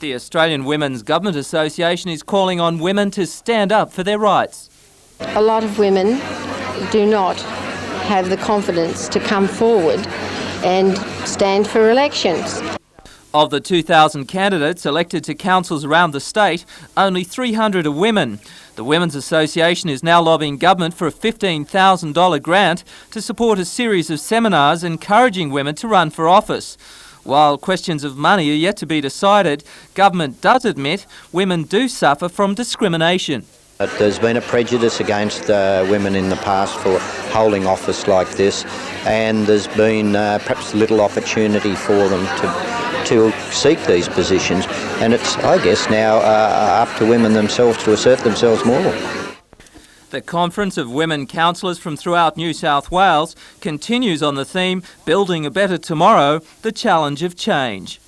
The Australian Women's Government Association is calling on women to stand up for their rights. A lot of women do not have the confidence to come forward and stand for elections. Of the 2,000 candidates elected to councils around the state, only 300 are women. The Women's Association is now lobbying government for a $15,000 grant to support a series of seminars encouraging women to run for office. While questions of money are yet to be decided, government does admit women do suffer from discrimination. There's been a prejudice against women in the past for holding office like this, and there's been perhaps little opportunity for them to seek these positions, and it's, I guess, now up to women themselves to assert themselves more. The Conference of Women Councillors from throughout New South Wales continues on the theme Building a Better Tomorrow, the Challenge of Change.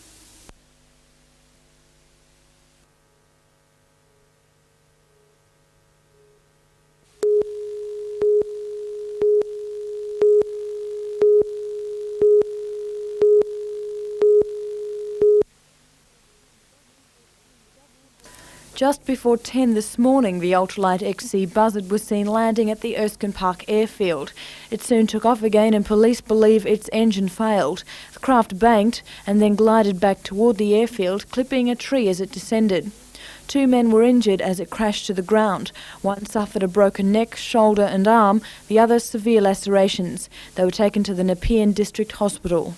Just before 10 this morning, the Ultralight XC Buzzard was seen landing at the Erskine Park airfield. It soon took off again and police believe its engine failed. The craft banked and then glided back toward the airfield, clipping a tree as it descended. 2 men were injured as it crashed to the ground. One suffered a broken neck, shoulder and arm, the other severe lacerations. They were taken to the Nepean District Hospital.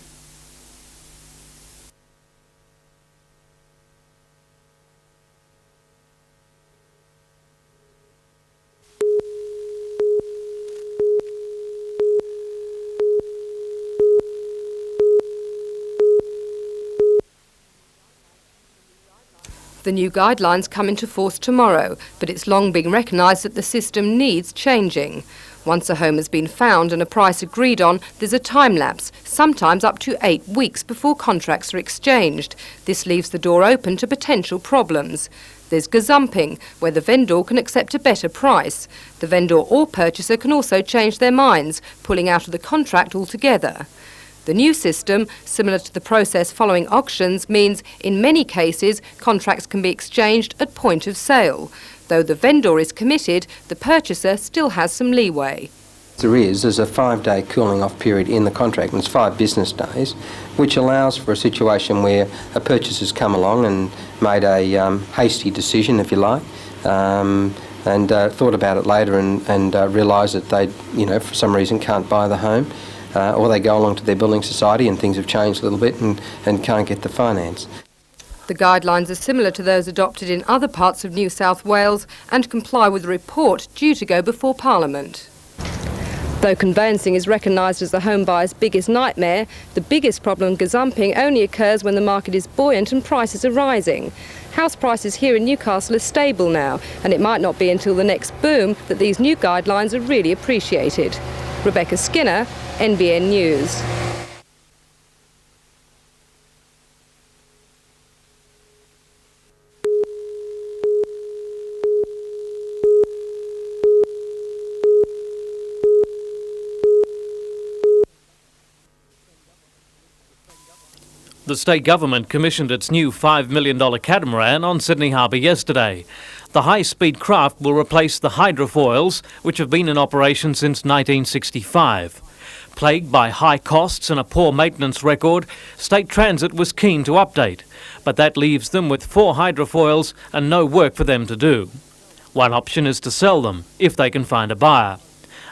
The new guidelines come into force tomorrow, but it's long been recognised that the system needs changing. Once a home has been found and a price agreed on, there's a time lapse, sometimes up to 8 weeks before contracts are exchanged. This leaves the door open to potential problems. There's gazumping, where the vendor can accept a better price. The vendor or purchaser can also change their minds, pulling out of the contract altogether. The new system, similar to the process following auctions, means in many cases contracts can be exchanged at point of sale. Though the vendor is committed, the purchaser still has some leeway. There's a 5-day cooling off period in the contract, and it's 5 business days, which allows for a situation where a purchaser's come along and made a hasty decision, if you like, and thought about it later and realised that they, for some reason can't buy the home. Or they go along to their building society and things have changed a little bit and can't get the finance. The guidelines are similar to those adopted in other parts of New South Wales and comply with a report due to go before Parliament. Though conveyancing is recognised as the home buyer's biggest nightmare, the biggest problem, gazumping, only occurs when the market is buoyant and prices are rising. House prices here in Newcastle are stable now, and it might not be until the next boom that these new guidelines are really appreciated. Rebecca Skinner, NBN News. The state government commissioned its new $5 million catamaran on Sydney Harbour yesterday. The high-speed craft will replace the hydrofoils, which have been in operation since 1965. Plagued by high costs and a poor maintenance record, State Transit was keen to update, but that leaves them with 4 hydrofoils and no work for them to do. One option is to sell them, if they can find a buyer.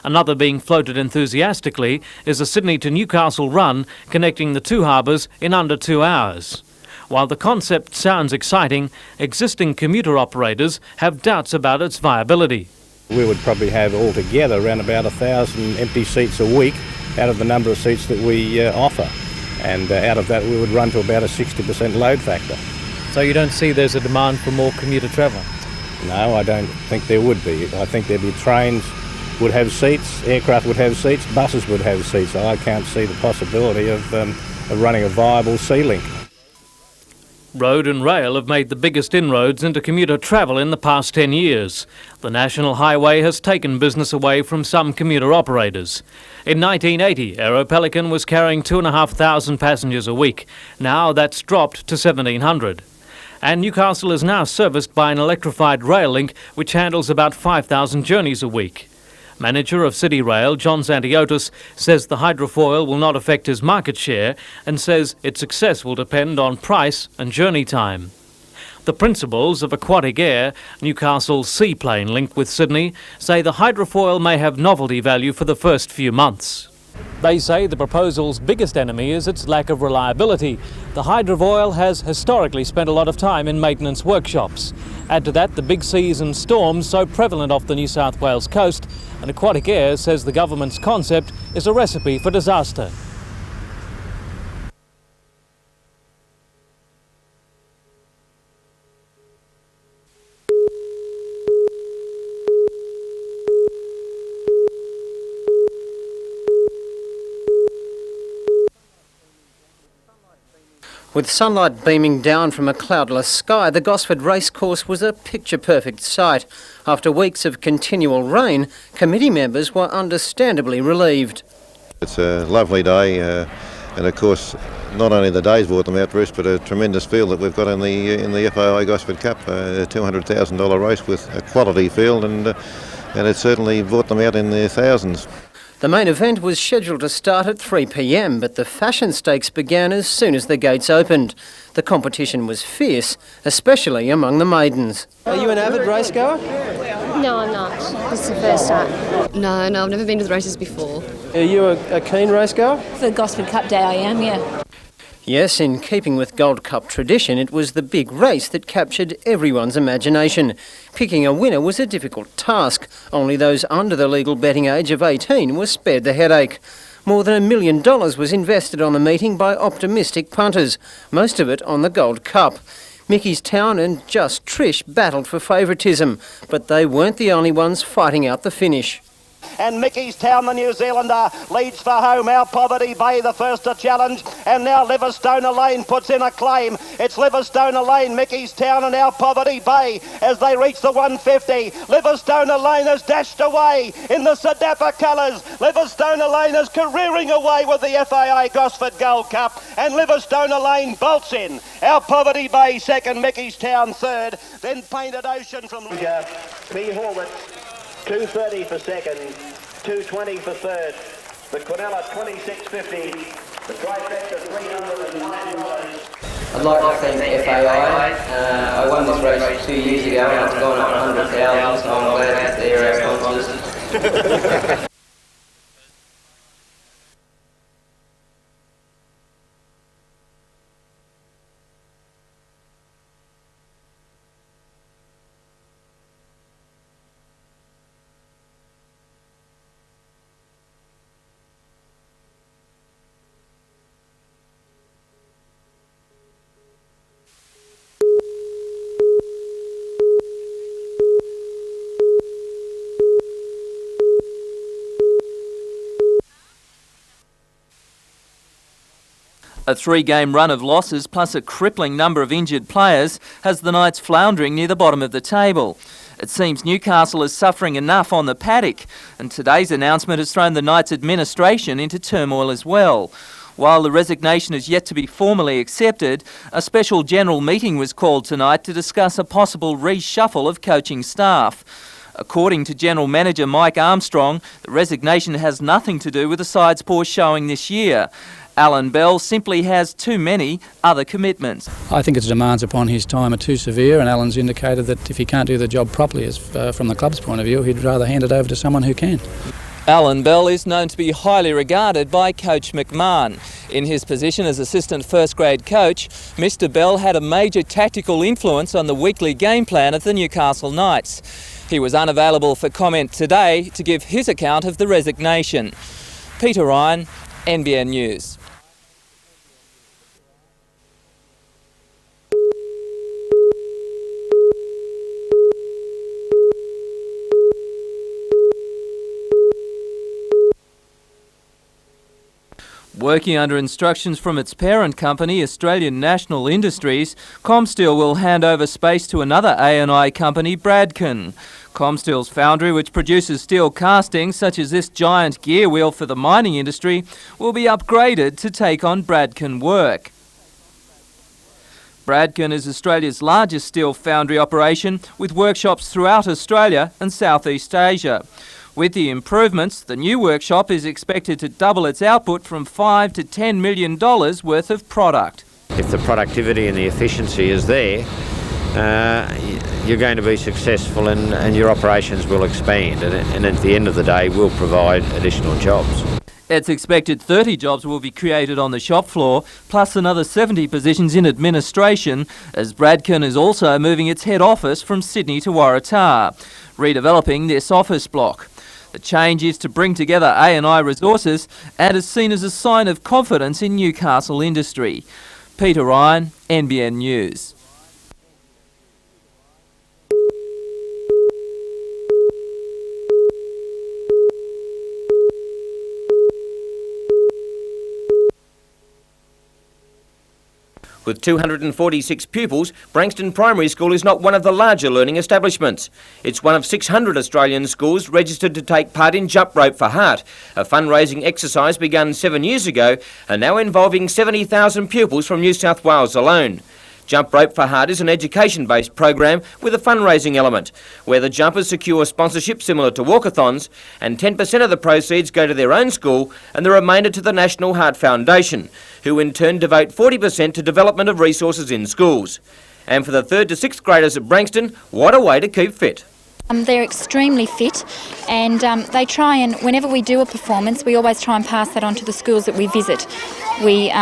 Another being floated enthusiastically is a Sydney to Newcastle run connecting the 2 harbours in under 2 hours. While the concept sounds exciting, existing commuter operators have doubts about its viability. We would probably have altogether around about 1,000 empty seats a week out of the number of seats that we offer. And out of that we would run to about a 60% load factor. So you don't see there's a demand for more commuter travel? No, I don't think there would be. I think there'd be trains would have seats, aircraft would have seats, buses would have seats. I can't see the possibility of running a viable sea link. Road and rail have made the biggest inroads into commuter travel in the past 10 years. The National Highway has taken business away from some commuter operators. In 1980, Aero Pelican was carrying 2,500 passengers a week. Now that's dropped to 1,700. And Newcastle is now serviced by an electrified rail link which handles about 5,000 journeys a week. Manager of City Rail, John Zantiotis, says the hydrofoil will not affect his market share and says its success will depend on price and journey time. The principals of Aquatic Air, Newcastle's seaplane link with Sydney, say the hydrofoil may have novelty value for the first few months. They say the proposal's biggest enemy is its lack of reliability. The hydrofoil has historically spent a lot of time in maintenance workshops. Add to that the big seas and storms so prevalent off the New South Wales coast, and Aquatic Air says the government's concept is a recipe for disaster. With sunlight beaming down from a cloudless sky, the Gosford racecourse was a picture-perfect sight. After weeks of continual rain, committee members were understandably relieved. It's a lovely day, and of course, not only the day's brought them out, Bruce, but a tremendous field that we've got in the FAI Gosford Cup, a $200,000 race with a quality field, and it certainly brought them out in their thousands. The main event was scheduled to start at 3 p.m, but the fashion stakes began as soon as the gates opened. The competition was fierce, especially among the maidens. Are you an avid racegoer? No, I'm not. This is the first time. No, I've never been to the races before. Are you a keen racegoer? For the Gosford Cup Day I am, yeah. Yes, in keeping with Gold Cup tradition, it was the big race that captured everyone's imagination. Picking a winner was a difficult task. Only those under the legal betting age of 18 were spared the headache. More than $1 million was invested on the meeting by optimistic punters, most of it on the Gold Cup. Mickey's Town and Just Trish battled for favouritism, but they weren't the only ones fighting out the finish. And Mickey's Town, the New Zealander, leads for home. Our Poverty Bay, the first to challenge. And now Liverstone Elaine puts in a claim. It's Liverstone Elaine, Mickey's Town and Our Poverty Bay as they reach the 150. Liverstone Elaine has dashed away in the Sadappa colours. Liverstone Elaine is careering away with the FAI Gosford Gold Cup. And Liverstone Elaine bolts in. Our Poverty Bay second, Mickey's Town third. Then Painted Ocean from B. Horwitz. 2.30 for second, 2.20 for third, the Quinella 26.50, the trifecta $309. I'd like to thank FAI. I won this race 2 years ago and it's gone up 100,000, so I'm glad that they're our sponsors. A three-game run of losses plus a crippling number of injured players has the Knights floundering near the bottom of the table. It seems Newcastle is suffering enough on the paddock, and today's announcement has thrown the Knights administration into turmoil as well. While the resignation is yet to be formally accepted, a special general meeting was called tonight to discuss a possible reshuffle of coaching staff. According to General Manager Mike Armstrong, the resignation has nothing to do with the side's poor showing this year. Alan Bell simply has too many other commitments. I think its demands upon his time are too severe, and Alan's indicated that if he can't do the job properly from the club's point of view, he'd rather hand it over to someone who can. Alan Bell is known to be highly regarded by Coach McMahon. In his position as assistant first-grade coach, Mr Bell had a major tactical influence on the weekly game plan of the Newcastle Knights. He was unavailable for comment today to give his account of the resignation. Peter Ryan, NBN News. Working under instructions from its parent company, Australian National Industries, Comsteel will hand over space to another A&I company, Bradken. Comsteel's foundry, which produces steel castings such as this giant gear wheel for the mining industry, will be upgraded to take on Bradken work. Bradken is Australia's largest steel foundry operation, with workshops throughout Australia and Southeast Asia. With the improvements, the new workshop is expected to double its output from $5 to $10 million worth of product. If the productivity and the efficiency is there, you're going to be successful and your operations will expand, and at the end of the day will provide additional jobs. It's expected 30 jobs will be created on the shop floor, plus another 70 positions in administration, as Bradken is also moving its head office from Sydney to Waratah, redeveloping this office block. The change is to bring together A&I resources and is seen as a sign of confidence in Newcastle industry. Peter Ryan, NBN News. With 246 pupils, Branxton Primary School is not one of the larger learning establishments. It's one of 600 Australian schools registered to take part in Jump Rope for Heart, a fundraising exercise begun 7 years ago and now involving 70,000 pupils from New South Wales alone. Jump Rope for Heart is an education-based program with a fundraising element, where the jumpers secure sponsorship similar to walkathons, and 10% of the proceeds go to their own school and the remainder to the National Heart Foundation, who in turn devote 40% to development of resources in schools. And for the 3rd to 6th graders at Branxton, what a way to keep fit. They're extremely fit, and they try and, whenever we do a performance, we always try and pass that on to the schools that we visit. We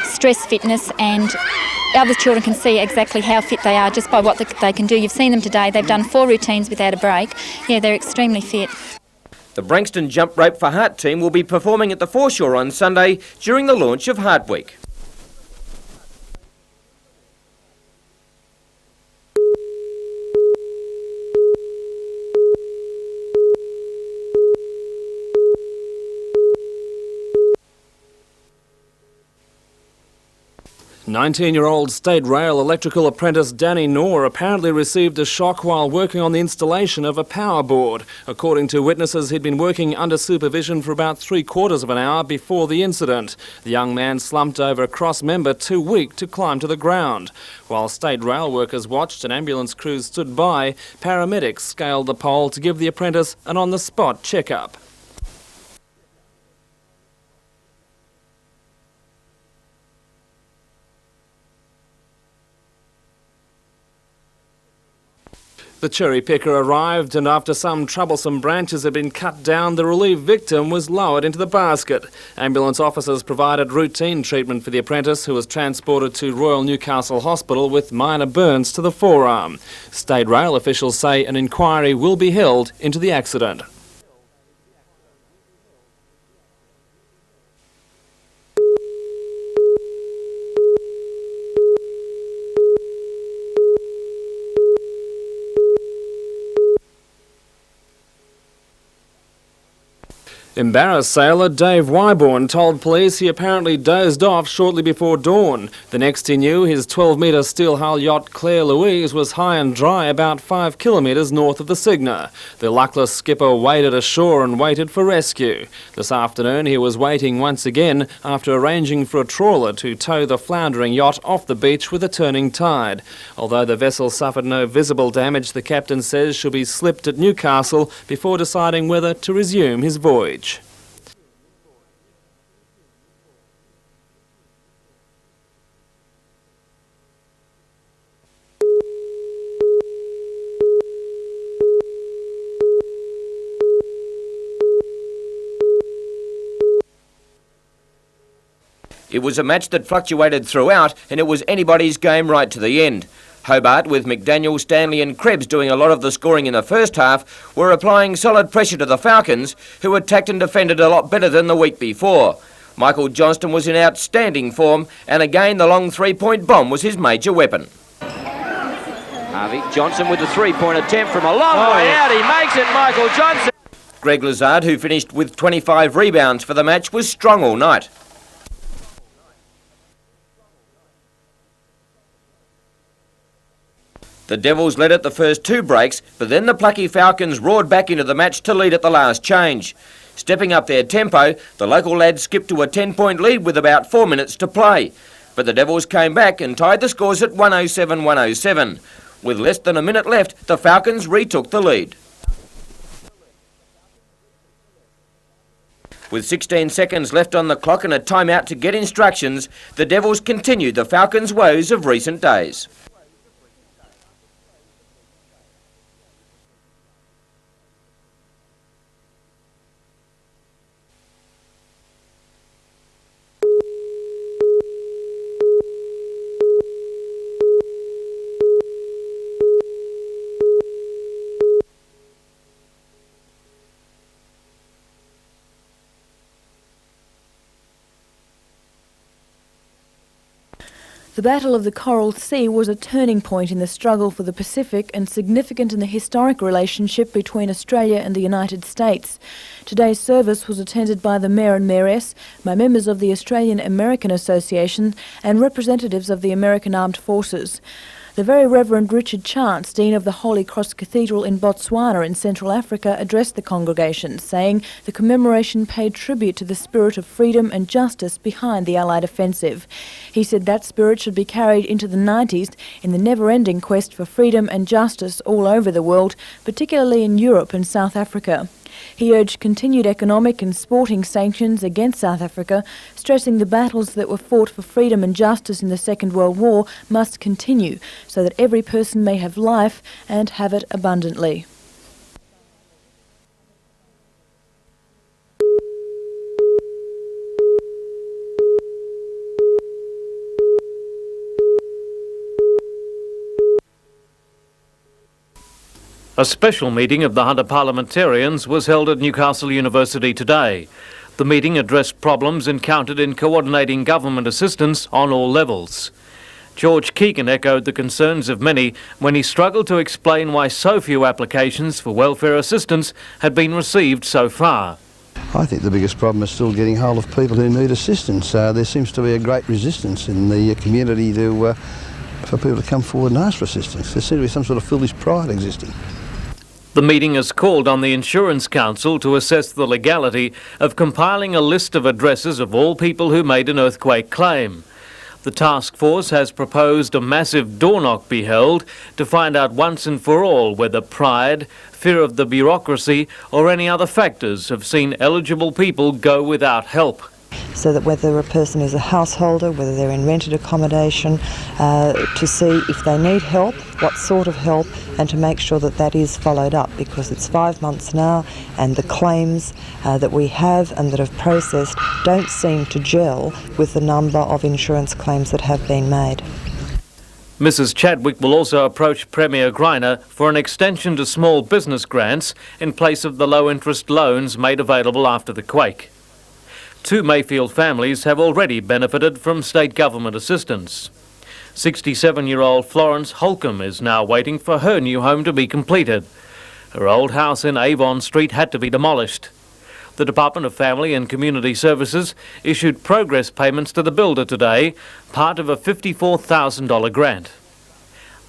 stress fitness, and other children can see exactly how fit they are just by what they can do. You've seen them today. They've done 4 routines without a break. Yeah, they're extremely fit. The Branxton Jump Rope for Heart team will be performing at the foreshore on Sunday during the launch of Heart Week. "19-year-old State Rail electrical apprentice Danny Knorr apparently received a shock while working on the installation of a power board. According to witnesses, he'd been working under supervision for about 3/4 of an hour before the incident. The young man slumped over a cross member too weak to climb to the ground. While State Rail workers watched and ambulance crews stood by, paramedics scaled the pole to give the apprentice an on-the-spot checkup. The cherry picker arrived, and after some troublesome branches had been cut down, the relieved victim was lowered into the basket. Ambulance officers provided routine treatment for the apprentice, who was transported to Royal Newcastle Hospital with minor burns to the forearm. State Rail officials say an inquiry will be held into the accident. Embarrassed sailor Dave Wyborn told police he apparently dozed off shortly before dawn. The next he knew, his 12-metre steel hull yacht Claire Louise was high and dry about 5 kilometres north of the Cygna. The luckless skipper waded ashore and waited for rescue. This afternoon he was waiting once again after arranging for a trawler to tow the floundering yacht off the beach with a turning tide. Although the vessel suffered no visible damage, the captain says she'll be slipped at Newcastle before deciding whether to resume his voyage. It was a match that fluctuated throughout, and it was anybody's game right to the end. Hobart, with McDaniel, Stanley and Krebs doing a lot of the scoring in the first half, were applying solid pressure to the Falcons, who attacked and defended a lot better than the week before. Michael Johnston was in outstanding form, and again the long three-point bomb was his major weapon. Harvey Johnson with the three-point attempt from a long way out. He makes it, Michael Johnson. Greg Lazard, who finished with 25 rebounds for the match, was strong all night. The Devils led at the first 2 breaks, but then the plucky Falcons roared back into the match to lead at the last change. Stepping up their tempo, the local lads skipped to a 10-point lead with about 4 minutes to play. But the Devils came back and tied the scores at 107-107. With less than a minute left, the Falcons retook the lead. With 16 seconds left on the clock and a timeout to get instructions, the Devils continued the Falcons' woes of recent days. The Battle of the Coral Sea was a turning point in the struggle for the Pacific and significant in the historic relationship between Australia and the United States. Today's service was attended by the Mayor and Mayoress, by members of the Australian American Association and representatives of the American Armed Forces. The Very Reverend Richard Chance, Dean of the Holy Cross Cathedral in Botswana in Central Africa, addressed the congregation, saying the commemoration paid tribute to the spirit of freedom and justice behind the Allied offensive. He said that spirit should be carried into the 90s in the never-ending quest for freedom and justice all over the world, particularly in Europe and South Africa. He urged continued economic and sporting sanctions against South Africa, stressing the battles that were fought for freedom and justice in the Second World War must continue, so that every person may have life and have it abundantly. A special meeting of the Hunter parliamentarians was held at Newcastle University today. The meeting addressed problems encountered in coordinating government assistance on all levels. George Keegan echoed the concerns of many when he struggled to explain why so few applications for welfare assistance had been received so far. I think the biggest problem is still getting hold of people who need assistance. There seems to be a great resistance in the community for people to come forward and ask for assistance. There seems to be some sort of foolish pride existing. The meeting has called on the Insurance Council to assess the legality of compiling a list of addresses of all people who made an earthquake claim. The task force has proposed a massive door knock be held to find out once and for all whether pride, fear of the bureaucracy or any other factors have seen eligible people go without help. So that whether a person is a householder, whether they're in rented accommodation, to see if they need help, what sort of help, and to make sure that that is followed up, because it's 5 months now and the claims that we have and that have processed don't seem to gel with the number of insurance claims that have been made. Mrs Chadwick will also approach Premier Greiner for an extension to small business grants in place of the low-interest loans made available after the quake. 2 Mayfield families have already benefited from state government assistance. 67-year-old Florence Holcomb is now waiting for her new home to be completed. Her old house in Avon Street had to be demolished. The Department of Family and Community Services issued progress payments to the builder today, part of a $54,000 grant.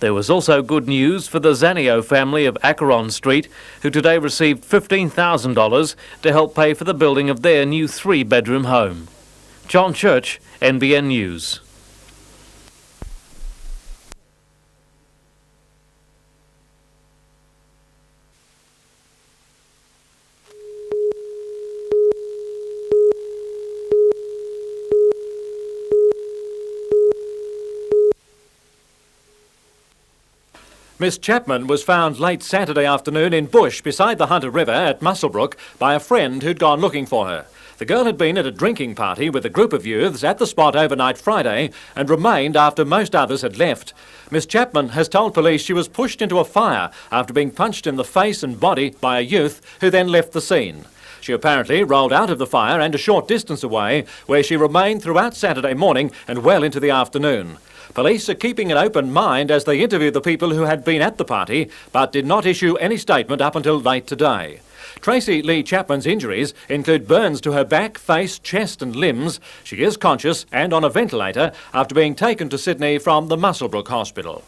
There was also good news for the Zanio family of Acheron Street, who today received $15,000 to help pay for the building of their new 3-bedroom home. John Church, NBN News. Miss Chapman was found late Saturday afternoon in bush beside the Hunter River at Muswellbrook by a friend who'd gone looking for her. The girl had been at a drinking party with a group of youths at the spot overnight Friday and remained after most others had left. Miss Chapman has told police she was pushed into a fire after being punched in the face and body by a youth who then left the scene. She apparently rolled out of the fire and a short distance away, where she remained throughout Saturday morning and well into the afternoon. Police are keeping an open mind as they interview the people who had been at the party, but did not issue any statement up until late today. Tracy Lee Chapman's injuries include burns to her back, face, chest and limbs. She is conscious and on a ventilator after being taken to Sydney from the Muswellbrook Hospital.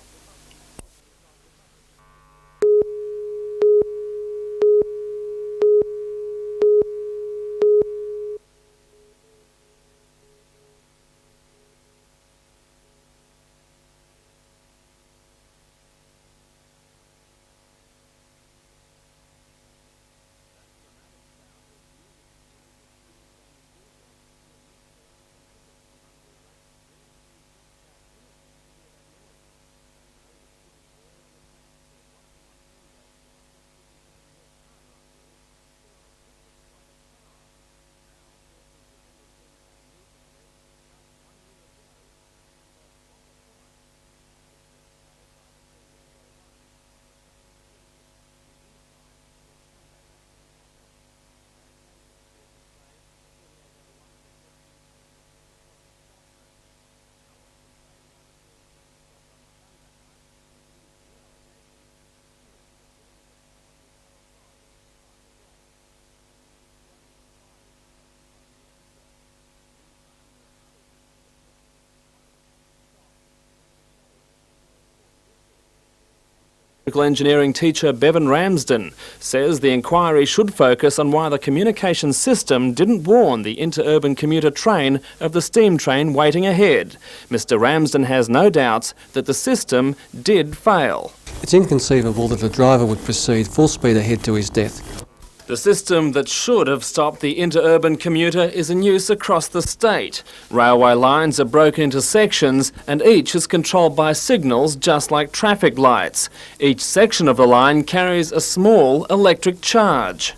Engineering teacher Bevan Ramsden says the inquiry should focus on why the communication system didn't warn the interurban commuter train of the steam train waiting ahead. Mr Ramsden has no doubts that the system did fail. It's inconceivable that the driver would proceed full speed ahead to his death. The system that should have stopped the interurban commuter is in use across the state. Railway lines are broken into sections and each is controlled by signals just like traffic lights. Each section of the line carries a small electric charge.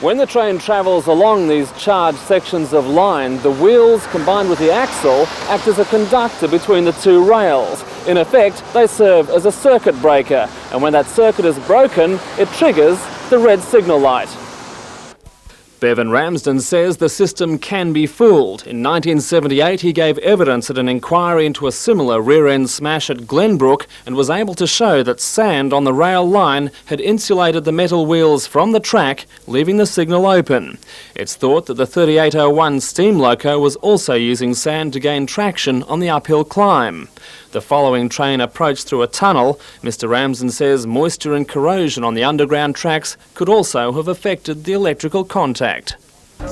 When the train travels along these charged sections of line, the wheels combined with the axle act as a conductor between the two rails. In effect, they serve as a circuit breaker, and when that circuit is broken, it triggers the red signal light. Bevan Ramsden says the system can be fooled. In 1978, he gave evidence at an inquiry into a similar rear-end smash at Glenbrook and was able to show that sand on the rail line had insulated the metal wheels from the track, leaving the signal open. It's thought that the 3801 steam loco was also using sand to gain traction on the uphill climb. The following train approached through a tunnel. Mr Ramsden says moisture and corrosion on the underground tracks could also have affected the electrical contact.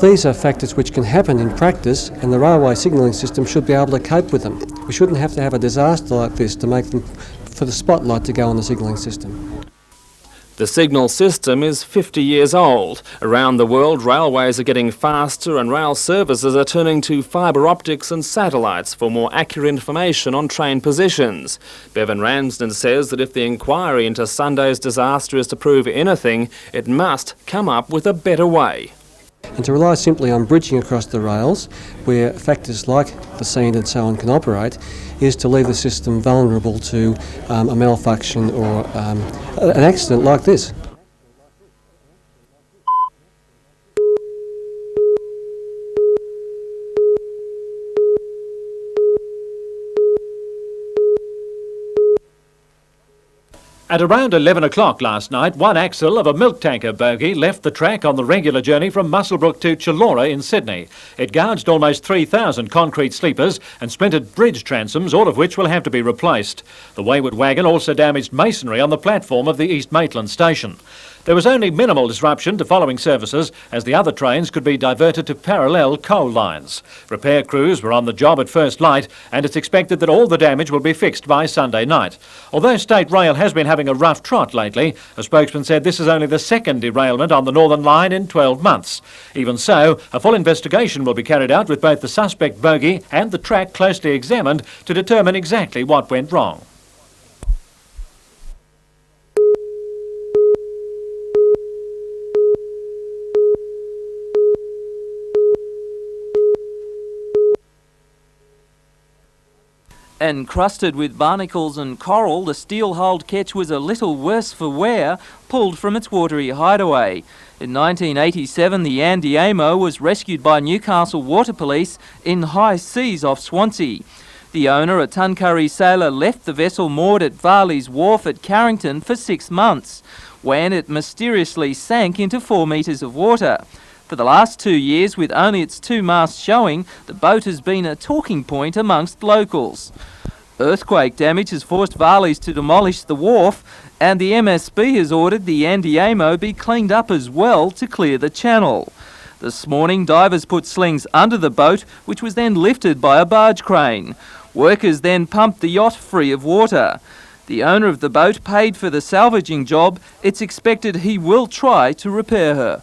These are factors which can happen in practice, and the railway signalling system should be able to cope with them. We shouldn't have to have a disaster like this to make them for the spotlight to go on the signalling system. The signal system is 50 years old. Around the world, railways are getting faster and rail services are turning to fibre optics and satellites for more accurate information on train positions. Bevan Ramsden says that if the inquiry into Sunday's disaster is to prove anything, it must come up with a better way. And to rely simply on bridging across the rails, where factors like the sand and so on can operate, is to leave the system vulnerable to a malfunction or an accident like this. At around 11 o'clock last night, one axle of a milk tanker bogie left the track on the regular journey from Muswellbrook to Chullora in Sydney. It gouged almost 3,000 concrete sleepers and splintered bridge transoms, all of which will have to be replaced. The wayward wagon also damaged masonry on the platform of the East Maitland station. There was only minimal disruption to following services, as the other trains could be diverted to parallel coal lines. Repair crews were on the job at first light, and it's expected that all the damage will be fixed by Sunday night. Although State Rail has been having a rough trot lately, a spokesman said this is only the second derailment on the Northern Line in 12 months. Even so, a full investigation will be carried out with both the suspect bogie and the track closely examined to determine exactly what went wrong. Encrusted with barnacles and coral, the steel-hulled ketch was a little worse for wear, pulled from its watery hideaway. In 1987, the Andiamo was rescued by Newcastle Water Police in high seas off Swansea. The owner, a Tuncurry sailor, left the vessel moored at Varley's Wharf at Carrington for 6 months, when it mysteriously sank into 4 metres of water. For the last 2 years, with only its 2 masts showing, the boat has been a talking point amongst locals. Earthquake damage has forced Varley's to demolish the wharf, and the MSB has ordered the Andiamo be cleaned up as well to clear the channel. This morning, divers put slings under the boat, which was then lifted by a barge crane. Workers then pumped the yacht free of water. The owner of the boat paid for the salvaging job. It's expected he will try to repair her.